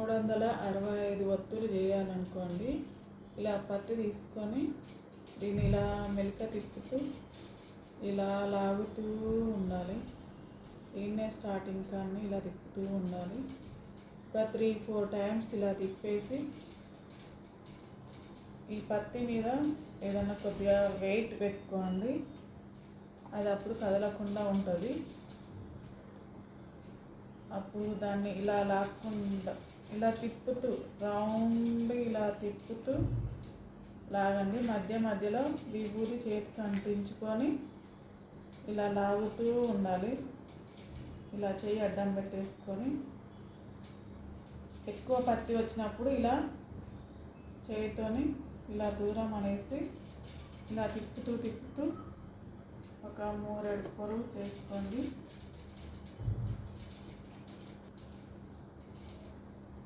365 ఒత్తులు చేయాలనుకోండి. ఇలా పత్తి తీసుకొని దీన్ని ఇలా మెలిక తిప్పుతూ ఇలా లాగుతూ ఉండాలి. ఈయనే స్టార్టింగ్ కానీ ఇలా తిప్పుతూ ఉండాలి. ఒక 3-4 టైమ్స్ ఇలా తిప్పేసి ఈ పత్తి మీద ఏదైనా కొద్దిగా వెయిట్ పెట్టుకోండి. అది అప్పుడు కదలకుండా ఉంటుంది. అప్పుడు దాన్ని ఇలా లాక్కుండా ఇలా తిప్పుతూ రౌండ్ ఇలా తిప్పుతూ లాగండి. మధ్య మధ్యలో విభూది చేతికి అంటించుకొని ఇలా లాగుతూ ఉండాలి. ఇలా చేయి అడ్డం పెట్టేసుకొని ఎక్కువ పత్తి వచ్చినప్పుడు ఇలా చేయితోని ఇలా దూరం అనేసి ఇలా తిప్పుతూ ఒక 3 పొరుగు చేసుకోండి.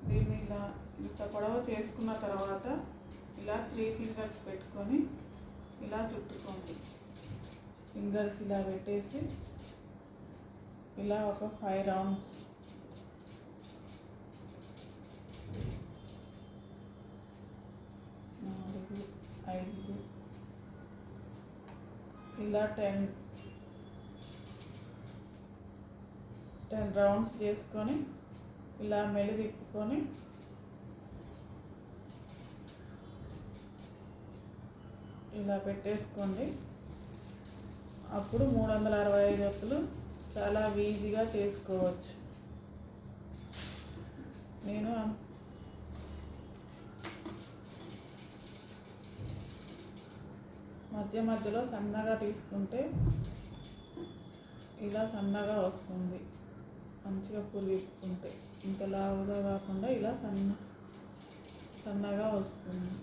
దీన్ని ఇలా ఇంత పొడవు చేసుకున్న తర్వాత ఇలా 3 ఫింగర్స్ పెట్టుకొని ఇలా చుట్టుకోండి. ఫింగర్స్ ఇలా పెట్టేసి ఇలా ఒక 5 రౌండ్స్ ఇలా 10 రౌండ్స్ చేసుకొని ఇలా మెలి తిప్పుకొని ఇలా పెట్టేసుకోండి. అప్పుడు 365 ఒత్తులు చాలా ఈజీగా చేసుకోవచ్చు. నేను మధ్యలో సన్నగా తీసుకుంటే ఇలా సన్నగా వస్తుంది. మంచిగా పులిపుకుంటే ఇంత లావుగా కాకుండా ఇలా సన్నగా వస్తుంది.